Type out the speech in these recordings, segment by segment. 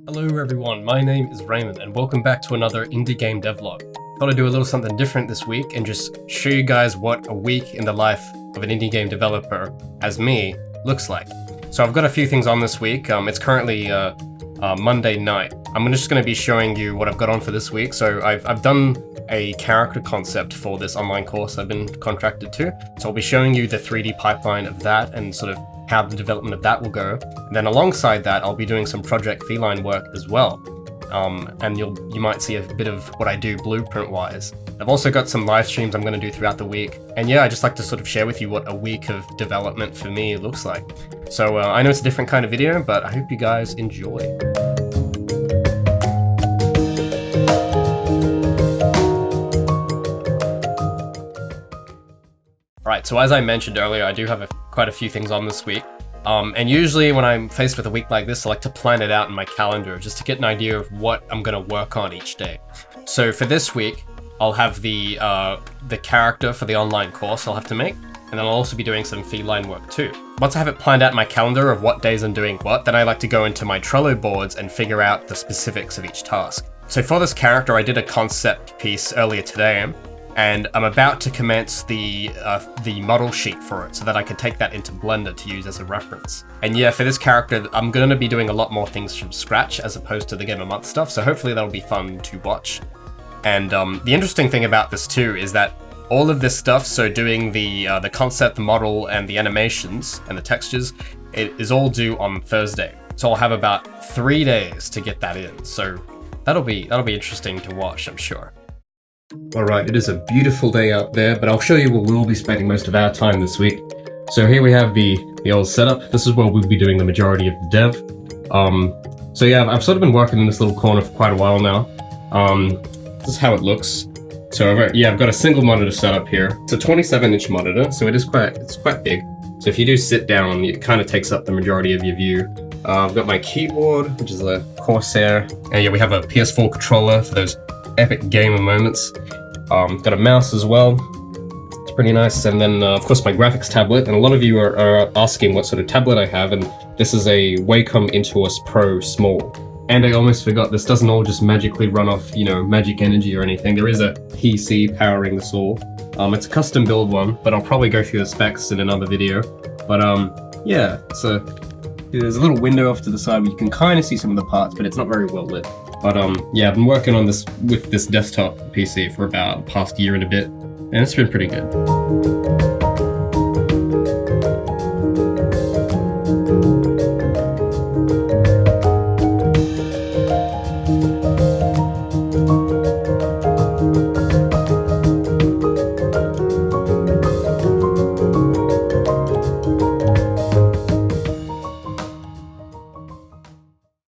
Hello everyone, my name is Raymond and welcome back to another indie game devlog. Thought I'd do a little something different this week and just show you guys what a week in the life of an indie game developer, as me, looks like. So I've got a few things on this week. It's currently Monday night. I'm just going to be showing you what I've got on for this week. So I've done a character concept for this online course I've been contracted to. So I'll be showing you the 3D pipeline of that and sort of how the development of that will go. And then alongside that, I'll be doing some Project Feline work as well. And you might see a bit of what I do blueprint-wise. I've also got some live streams I'm going to do throughout the week. And yeah, I just like to sort of share with you what a week of development for me looks like. So I know it's a different kind of video, but I hope you guys enjoy. Right, so as I mentioned earlier, I do have quite a few things on this week. And usually when I'm faced with a week like this, I like to plan it out in my calendar just to get an idea of what I'm going to work on each day. So for this week, I'll have the character for the online course I'll have to make, and then I'll also be doing some feline work too. Once I have it planned out in my calendar of what days I'm doing what, then I like to go into my Trello boards and figure out the specifics of each task. So for this character, I did a concept piece earlier today, and I'm about to commence the model sheet for it so that I can take that into Blender to use as a reference. And yeah, for this character, I'm going to be doing a lot more things from scratch as opposed to the Game of Month stuff, so hopefully that'll be fun to watch. And the interesting thing about this too is that all of this stuff, so doing the concept, the model, and the animations and the textures, it is all due on Thursday. So I'll have about 3 days to get that in. So that'll be interesting to watch, I'm sure. Alright, it is a beautiful day out there, but I'll show you where we'll be spending most of our time this week. So here we have the old setup. This is where we'll be doing the majority of the dev. So yeah, I've sort of been working in this little corner for quite a while now. This is how it looks. So I've got a single monitor set up here. It's a 27-inch monitor, so it's quite big. So if you do sit down, it kind of takes up the majority of your view. I've got my keyboard, which is a Corsair. And yeah, we have a PS4 controller for those epic gamer moments. Got a mouse as well. It's pretty nice. And then of course my graphics tablet. And a lot of you are asking what sort of tablet I have, and this is a Wacom Intuos Pro Small. And I almost forgot, this doesn't all just magically run off, magic energy or anything. There is a PC powering this all. It's a custom build one, but I'll probably go through the specs in another video. But yeah, there's a little window off to the side where you can kind of see some of the parts, but it's not very well lit. But yeah, I've been working on this with this desktop PC for about the past year and a bit, and it's been pretty good.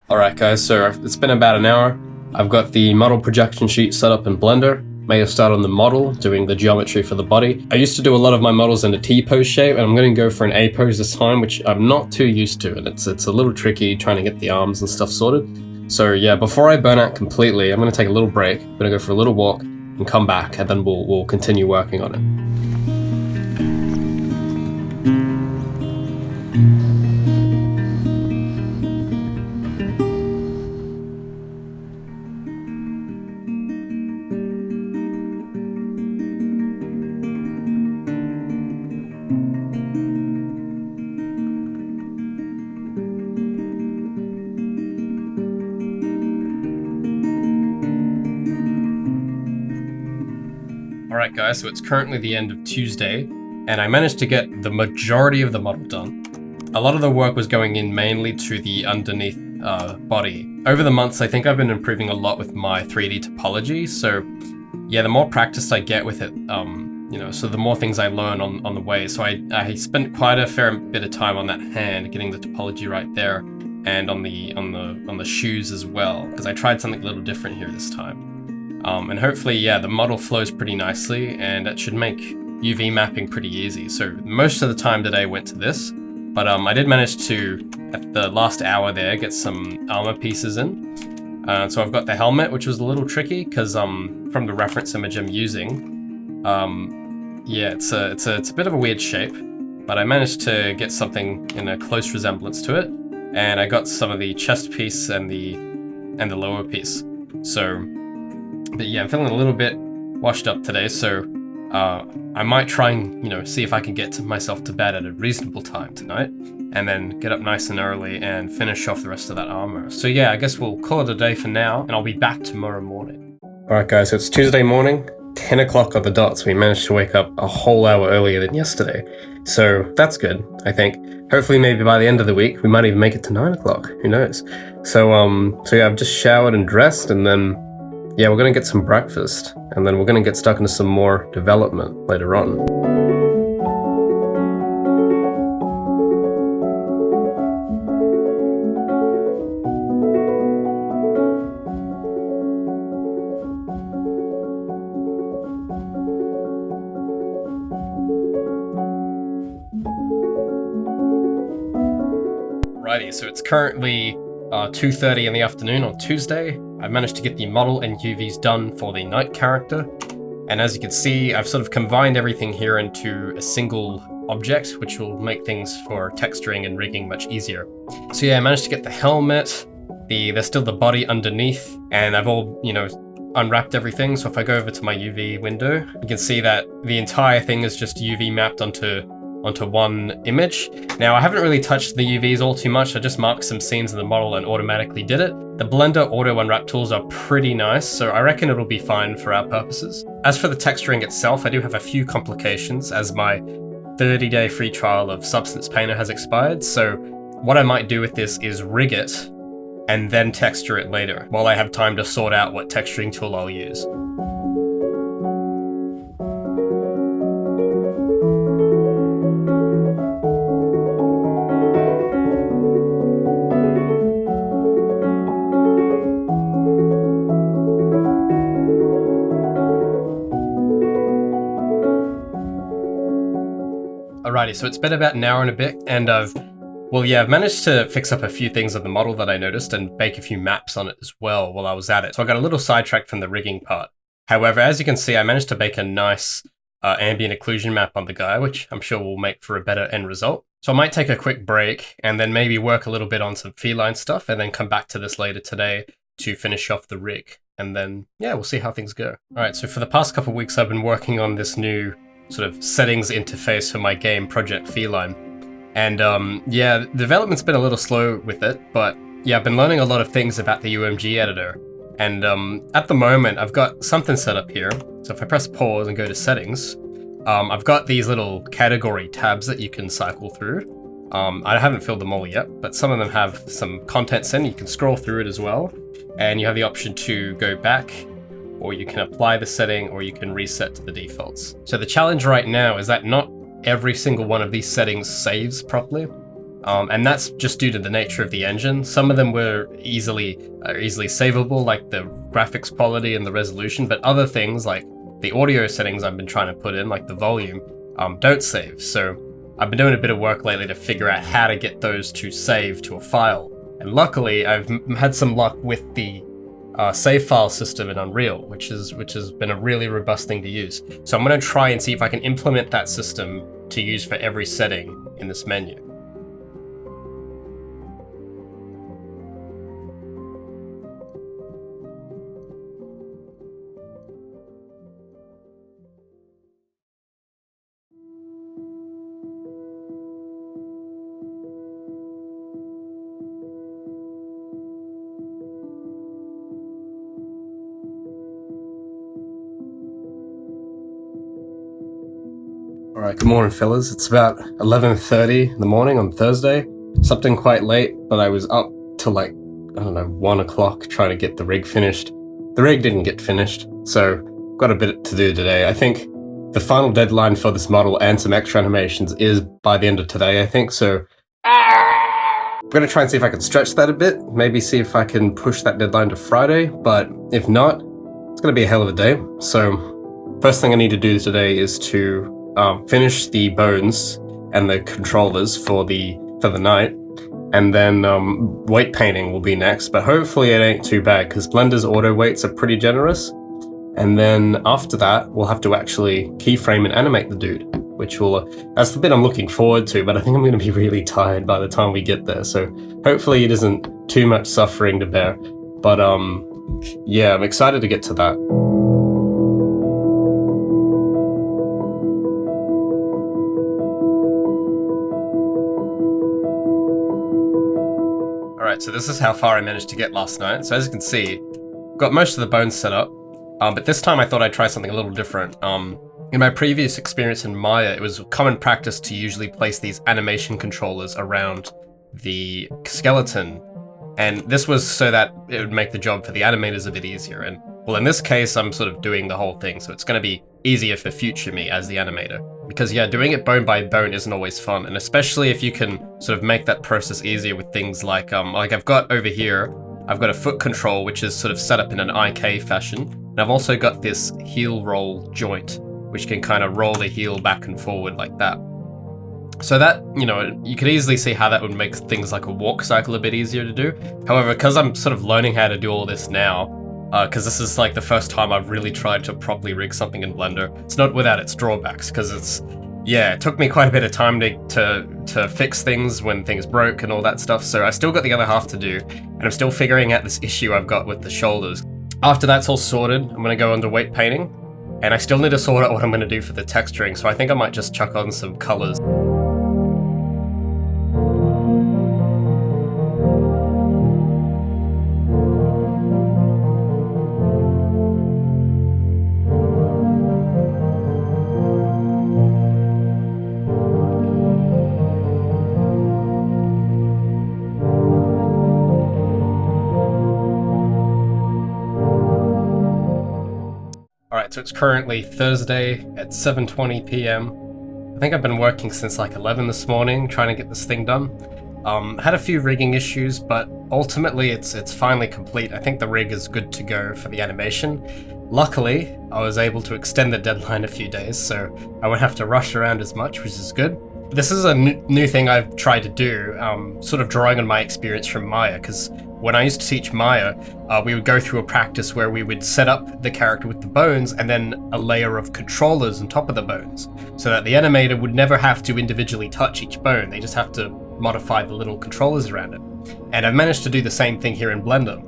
Alright guys, so it's been about an hour. I've got the model projection sheet set up in Blender. Made a start on the model, doing the geometry for the body. I used to do a lot of my models in a T-pose shape, and I'm going to go for an A-pose this time, which I'm not too used to, and it's a little tricky trying to get the arms and stuff sorted. So yeah, before I burn out completely, I'm going to take a little break. I'm going to go for a little walk and come back, and then we'll continue working on it. Alright guys, so it's currently the end of Tuesday, and I managed to get the majority of the model done. A lot of the work was going in mainly to the underneath body. Over the months, I think I've been improving a lot with my 3D topology, so yeah, the more practice I get with it, so the more things I learn on the way. So I spent quite a fair bit of time on that hand, getting the topology right there, and on the shoes as well, because I tried something a little different here this time. And hopefully, yeah, the model flows pretty nicely, and it should make UV mapping pretty easy. So most of the time today went to this, but I did manage to, at the last hour there, get some armor pieces in. So I've got the helmet, which was a little tricky, because from the reference image I'm using, yeah, it's a bit of a weird shape, but I managed to get something in a close resemblance to it. and I got some of the chest piece and the lower piece. So, but yeah, I'm feeling a little bit washed up today, so I might try and, see if I can get myself to bed at a reasonable time tonight, and then get up nice and early and finish off the rest of that armor. So yeah, I guess we'll call it a day for now, and I'll be back tomorrow morning. Alright guys, so it's Tuesday morning, 10 o'clock on the dot, so we managed to wake up a whole hour earlier than yesterday. So that's good, I think. Hopefully maybe by the end of the week, we might even make it to 9 o'clock, who knows. So yeah, I've just showered and dressed, and then yeah, we're gonna get some breakfast, and then we're gonna get stuck into some more development later on. Alrighty, so it's currently 2:30 in the afternoon on Tuesday. I managed to get the model and UVs done for the night character, and as you can see, I've sort of combined everything here into a single object, which will make things for texturing and rigging much easier. So yeah, I managed to get the helmet, there's still the body underneath, and I've all, unwrapped everything. So if I go over to my UV window, you can see that the entire thing is just UV mapped onto one image. Now, I haven't really touched the UVs all too much. I just marked some scenes in the model and automatically did it. The Blender auto unwrap tools are pretty nice, so I reckon it'll be fine for our purposes. As for the texturing itself, I do have a few complications as my 30-day free trial of Substance Painter has expired, so what I might do with this is rig it and then texture it later, while I have time to sort out what texturing tool I'll use. Alrighty, so it's been about an hour and a bit, and I've managed to fix up a few things on the model that I noticed and bake a few maps on it as well while I was at it. So I got a little sidetracked from the rigging part. However, as you can see, I managed to bake a nice ambient occlusion map on the guy, which I'm sure will make for a better end result. So I might take a quick break and then maybe work a little bit on some feline stuff and then come back to this later today to finish off the rig. And then, yeah, we'll see how things go. Alright, so for the past couple of weeks, I've been working on this new sort of settings interface for my game project Feline. And yeah, the development's been a little slow with it, but yeah, I've been learning a lot of things about the UMG editor. And at the moment, I've got something set up here. So if I press pause and go to settings, I've got these little category tabs that you can cycle through. I haven't filled them all yet, but some of them have some contents in. You can scroll through it as well. And you have the option to go back, or you can apply the setting, or you can reset to the defaults. So the challenge right now is that not every single one of these settings saves properly. And that's just due to the nature of the engine. Some of them were easily savable, like the graphics quality and the resolution, but other things like the audio settings I've been trying to put in, like the volume, don't save. So I've been doing a bit of work lately to figure out how to get those to save to a file. And luckily, I've had some luck with the save file system in Unreal, which has been a really robust thing to use. So I'm going to try and see if I can implement that system to use for every setting in this menu. Alright, good morning fellas. It's about 11:30 in the morning on Thursday. Something quite late, but I was up till 1 o'clock trying to get the rig finished. The rig didn't get finished, so got a bit to do today. I think the final deadline for this model and some extra animations is by the end of today, I think, so I'm going to try and see if I can stretch that a bit, maybe see if I can push that deadline to Friday, but if not, it's going to be a hell of a day. So first thing I need to do today is to finish the bones and the controllers for the night, and then weight painting will be next, but hopefully it ain't too bad because Blender's auto weights are pretty generous. And then after that, we'll have to actually keyframe and animate the dude. which will, that's the bit I'm looking forward to, but I think I'm going to be really tired by the time we get there, so hopefully it isn't too much suffering to bear. But yeah, I'm excited to get to that. Alright, so this is how far I managed to get last night. So as you can see, got most of the bones set up, but this time I thought I'd try something a little different. In my previous experience in Maya, it was common practice to usually place these animation controllers around the skeleton, and this was so that it would make the job for the animators a bit easier. And well, in this case, I'm sort of doing the whole thing, so it's going to be easier for future me as the animator. Because yeah, doing it bone by bone isn't always fun, and especially if you can sort of make that process easier with things like I've got over here, I've got a foot control which is sort of set up in an IK fashion, and I've also got this heel roll joint, which can kind of roll the heel back and forward like that. So that, you know, you could easily see how that would make things like a walk cycle a bit easier to do. However, because I'm sort of learning how to do all this now, because this is like the first time I've really tried to properly rig something in Blender, it's not without its drawbacks, because it's, yeah, it took me quite a bit of time to fix things when things broke and all that stuff, so I still got the other half to do, and I'm still figuring out this issue I've got with the shoulders. After that's all sorted, I'm going to go into weight painting, and I still need to sort out what I'm going to do for the texturing, so I think I might just chuck on some colors. Alright, so it's currently Thursday at 7:20 p.m. I think I've been working since like 11 this morning trying to get this thing done. Had a few rigging issues, but ultimately it's finally complete. I think the rig is good to go for the animation. Luckily, I was able to extend the deadline a few days, so I won't have to rush around as much, which is good. This is a new thing I've tried to do, sort of drawing on my experience from Maya, because when I used to teach Maya, we would go through a practice where we would set up the character with the bones and then a layer of controllers on top of the bones, so that the animator would never have to individually touch each bone, they just have to modify the little controllers around it. And I've managed to do the same thing here in Blender.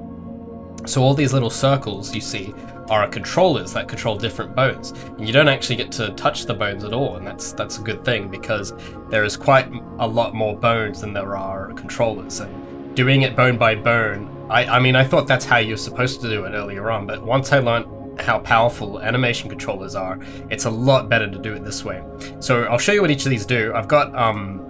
So all these little circles you see are controllers that control different bones, and you don't actually get to touch the bones at all, and that's a good thing, because there is quite a lot more bones than there are controllers. And doing it bone by bone, I mean, I thought that's how you're supposed to do it earlier on, but once I learned how powerful animation controllers are, it's a lot better to do it this way. So I'll show you what each of these do. I've got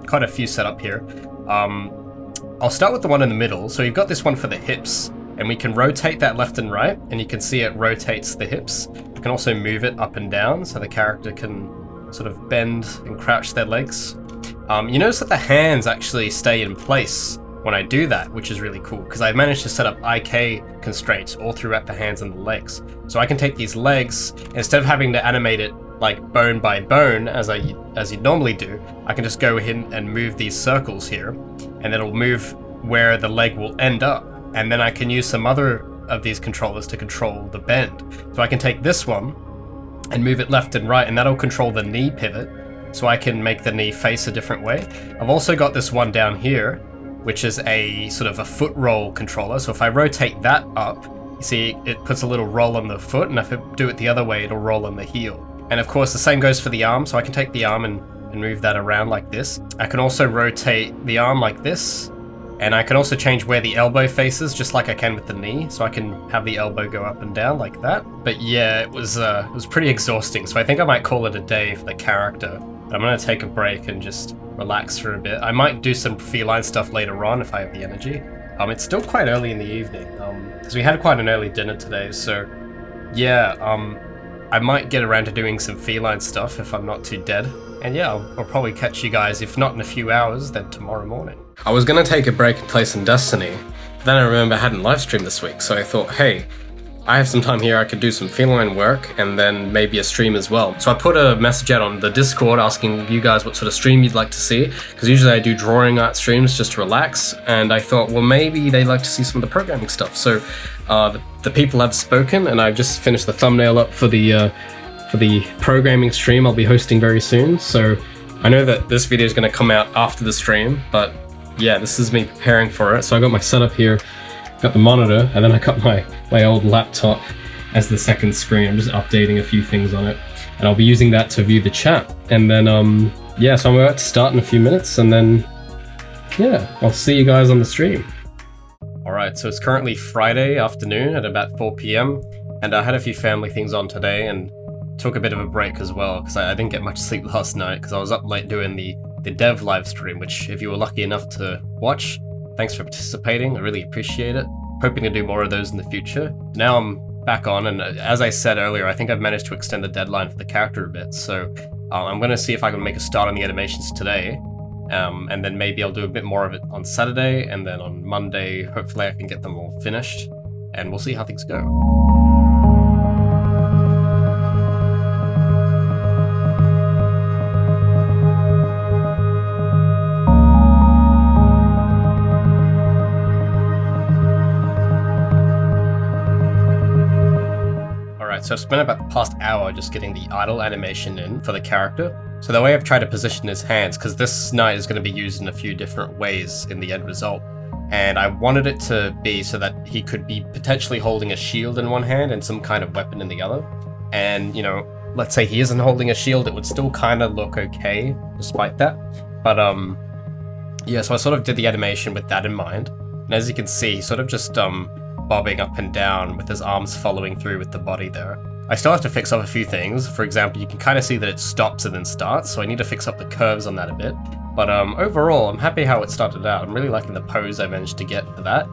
quite a few set up here. I'll start with the one in the middle. So you've got this one for the hips, and we can rotate that left and right, and you can see it rotates the hips. You can also move it up and down, so the character can sort of bend and crouch their legs. You notice that the hands actually stay in place when I do that, which is really cool, because I managed to set up IK constraints all throughout the hands and the legs. So I can take these legs, instead of having to animate it like bone by bone as you'd normally do, I can just go in and move these circles here, and then it'll move where the leg will end up. And then I can use some other of these controllers to control the bend. So I can take this one and move it left and right, and that'll control the knee pivot, so I can make the knee face a different way. I've also got this one down here, which is a sort of a foot roll controller. So if I rotate that up, you see it puts a little roll on the foot, and if I do it the other way, it'll roll on the heel. And of course the same goes for the arm, so I can take the arm and move that around like this. I can also rotate the arm like this, and I can also change where the elbow faces, just like I can with the knee, so I can have the elbow go up and down like that. But yeah, it was pretty exhausting, so I think I might call it a day for the character. But I'm gonna take a break and just relax for a bit. I might do some feline stuff later on if I have the energy. It's still quite early in the evening, because we had quite an early dinner today, so yeah, I might get around to doing some feline stuff if I'm not too dead. And yeah, I'll probably catch you guys, if not in a few hours, then tomorrow morning. I was gonna take a break and play some Destiny, but then I remember I hadn't live streamed this week, so I thought, hey, I have some time here, I could do some feline work and then maybe a stream as well. So I put a message out on the Discord asking you guys what sort of stream you'd like to see, because usually I do drawing art streams just to relax, and I thought, well, maybe they'd like to see some of the programming stuff. So the people have spoken, and I've just finished the thumbnail up for the for the programming stream I'll be hosting very soon. So I know that this video is going to come out after the stream, but yeah, this is me preparing for it. So I got my setup here, got the monitor, and then I got my old laptop as the second screen. I'm just updating a few things on it, and I'll be using that to view the chat. And then yeah, so I'm about to start in a few minutes, and then yeah, I'll see you guys on the stream. Alright, so it's currently Friday afternoon at about 4 p.m, and I had a few family things on today and took a bit of a break as well, because I didn't get much sleep last night because I was up late doing the dev live stream, which if you were lucky enough to watch, thanks for participating, I really appreciate it. Hoping to do more of those in the future. Now I'm back on, and as I said earlier, I think I've managed to extend the deadline for the character a bit, so I'm going to see if I can make a start on the animations today, and then maybe I'll do a bit more of it on Saturday, and then on Monday, hopefully I can get them all finished, and we'll see how things go. So I've spent about the past hour just getting the idle animation in for the character. So the way I've tried to position his hands, because this knight is going to be used in a few different ways in the end result, and I wanted it to be so that he could be potentially holding a shield in one hand and some kind of weapon in the other. And, you know, let's say he isn't holding a shield, it would still kind of look okay despite that. But yeah, so I sort of did the animation with that in mind. And as you can see, he sort of just bobbing up and down with his arms following through with the body there. I still have to fix up a few things. For example, you can kind of see that it stops and then starts, so I need to fix up the curves on that a bit. But overall, I'm happy how it started out. I'm really liking the pose I managed to get for that.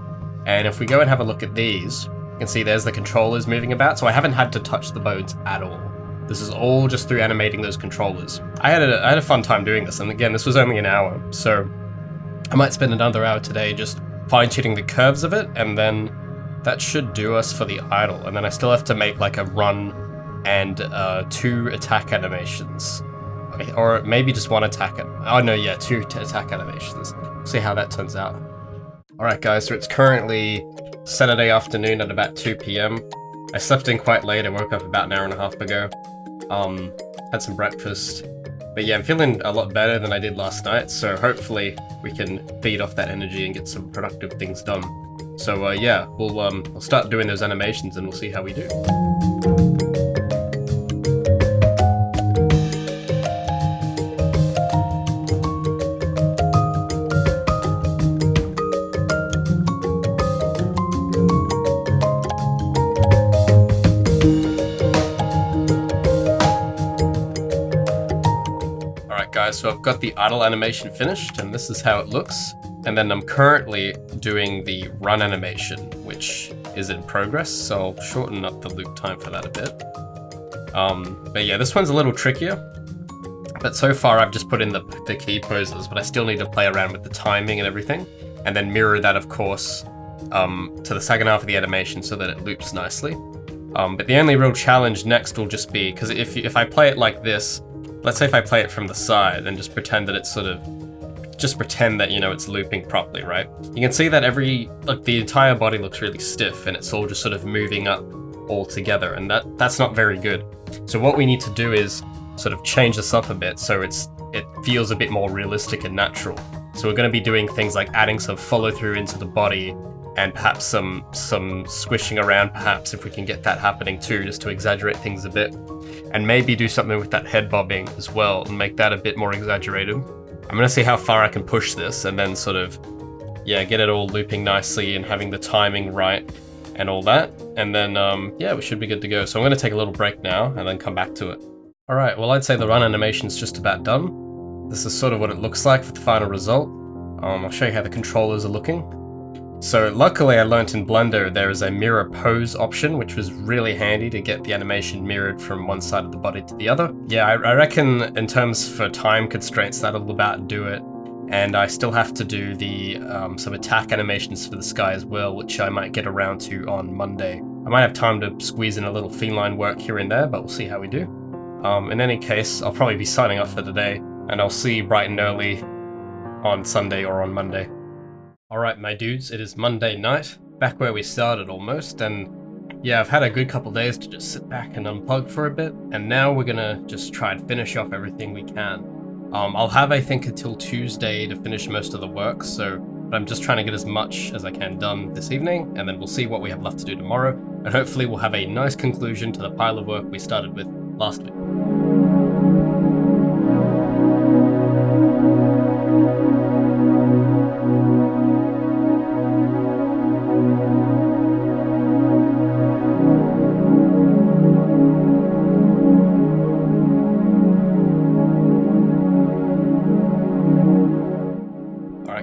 And if we go and have a look at these, you can see there's the controllers moving about, so I haven't had to touch the bones at all. This is all just through animating those controllers. I had a fun time doing this, and again, this was only an hour, so I might spend another hour today just fine-tuning the curves of it, and then that should do us for the idle, and then I still have to make like a run and 2 attack animations. Or maybe just 1 attack. Oh no, yeah, 2 attack animations. See how that turns out. Alright guys, so it's currently Saturday afternoon at about 2 p.m. I slept in quite late, I woke up about an hour and a half ago. Had some breakfast. But yeah, I'm feeling a lot better than I did last night, so hopefully we can feed off that energy and get some productive things done. So yeah, we'll start doing those animations and we'll see how we do. Alright guys, so I've got the idle animation finished and this is how it looks. And then I'm currently doing the run animation, which is in progress, so I'll shorten up the loop time for that a bit. But yeah, this one's a little trickier. But so far I've just put in the key poses, but I still need to play around with the timing and everything, and then mirror that, of course, to the second half of the animation so that it loops nicely. But the only real challenge next will just be, because if I play it like this, let's say if I play it from the side and just pretend that it's sort of pretend that, you know, it's looping properly, right? You can see that the entire body looks really stiff and it's all just sort of moving up all together, and that's not very good. So what we need to do is sort of change this up a bit so it feels a bit more realistic and natural. So we're going to be doing things like adding some follow through into the body and perhaps some squishing around, perhaps, if we can get that happening too, just to exaggerate things a bit. And maybe do something with that head bobbing as well and make that a bit more exaggerated. I'm going to see how far I can push this and then sort of, yeah, get it all looping nicely and having the timing right and all that. And then, yeah, we should be good to go. So I'm going to take a little break now and then come back to it. All right, well, I'd say the run animation's just about done. This is sort of what it looks like for the final result. I'll show you how the controllers are looking. So luckily I learnt in Blender there is a mirror pose option, which was really handy to get the animation mirrored from one side of the body to the other. Yeah, I reckon in terms for time constraints that'll about do it. And I still have to do the some attack animations for the sky as well, which I might get around to on Monday. I might have time to squeeze in a little feline work here and there, but we'll see how we do. In any case, I'll probably be signing off for today, and I'll see you bright and early on Sunday or on Monday. Alright my dudes, it is Monday night, back where we started almost, and yeah, I've had a good couple days to just sit back and unplug for a bit, and now we're gonna just try and finish off everything we can. I'll have, I think, until Tuesday to finish most of the work, but I'm just trying to get as much as I can done this evening, and then we'll see what we have left to do tomorrow, and hopefully we'll have a nice conclusion to the pile of work we started with last week.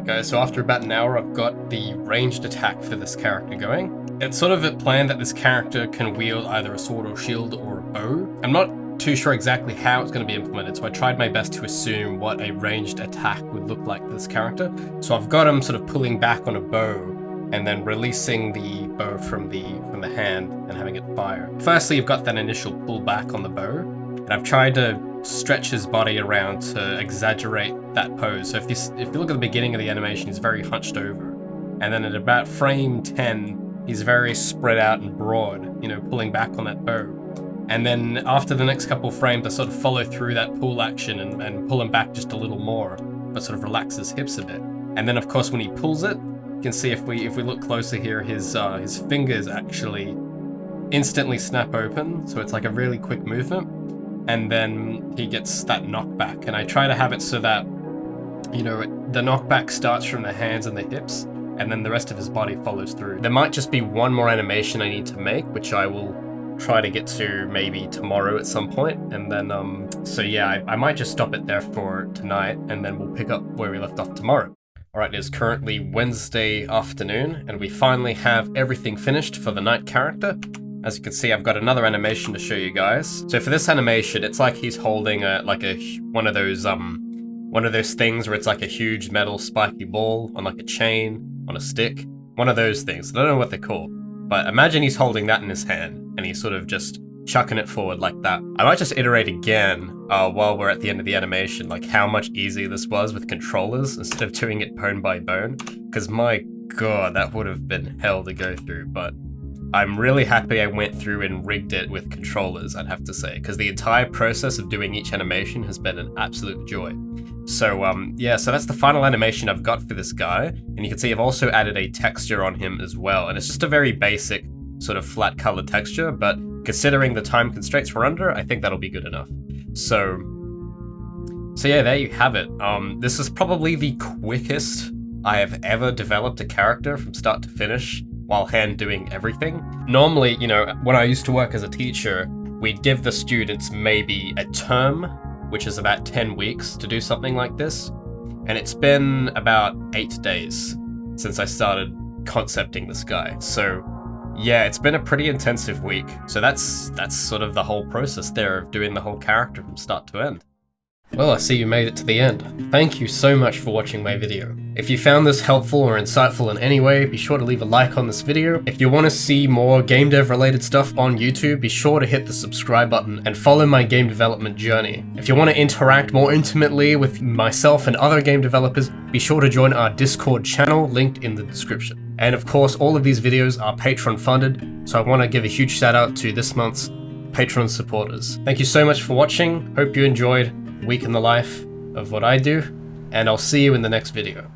Guys, so after about an hour, I've got the ranged attack for this character going. It's sort of a plan that this character can wield either a sword or shield or a bow. I'm not too sure exactly how it's going to be implemented, so I tried my best to assume what a ranged attack would look like for this character. So I've got him sort of pulling back on a bow and then releasing the bow from the hand and having it fire. Firstly, you've got that initial pull back on the bow, and I've tried to stretch his body around to exaggerate that pose. So if you look at the beginning of the animation, he's very hunched over. And then at about frame 10, he's very spread out and broad, you know, pulling back on that bow. And then after the next couple frames, I sort of follow through that pull action and pull him back just a little more, but sort of relax his hips a bit. And then of course when he pulls it, you can see if we look closer here, his fingers actually instantly snap open. So it's like a really quick movement. And then he gets that knockback, and I try to have it so that, you know, the knockback starts from the hands and the hips, and then the rest of his body follows through. There might just be one more animation I need to make, which I will try to get to maybe tomorrow at some point, and then, so yeah, I might just stop it there for tonight, and then we'll pick up where we left off tomorrow. Alright, it is currently Wednesday afternoon, and we finally have everything finished for the night character. As you can see, I've got another animation to show you guys. So for this animation, it's like he's holding one of those things where it's like a huge metal spiky ball on like a chain, on a stick. One of those things. I don't know what they're called. But imagine he's holding that in his hand, and he's sort of just chucking it forward like that. I might just iterate again while we're at the end of the animation, like how much easier this was with controllers instead of doing it bone by bone. Because my god, that would have been hell to go through, but I'm really happy I went through and rigged it with controllers, I'd have to say, because the entire process of doing each animation has been an absolute joy. So yeah, so that's the final animation I've got for this guy, and you can see I've also added a texture on him as well, and it's just a very basic sort of flat color texture, but considering the time constraints we're under, I think that'll be good enough. So yeah, there you have it. This is probably the quickest I have ever developed a character from start to finish, while hand doing everything. Normally, you know, when I used to work as a teacher, we'd give the students maybe a term, which is about 10 weeks to do something like this. And it's been about 8 days since I started concepting this guy. So yeah, it's been a pretty intensive week. So that's sort of the whole process there of doing the whole character from start to end. Well, I see you made it to the end. Thank you so much for watching my video. If you found this helpful or insightful in any way, be sure to leave a like on this video. If you want to see more game dev related stuff on YouTube, be sure to hit the subscribe button and follow my game development journey. If you want to interact more intimately with myself and other game developers, be sure to join our Discord channel linked in the description. And of course, all of these videos are Patreon funded, so I want to give a huge shout out to this month's Patreon supporters. Thank you so much for watching. Hope you enjoyed a week in the life of what I do, and I'll see you in the next video.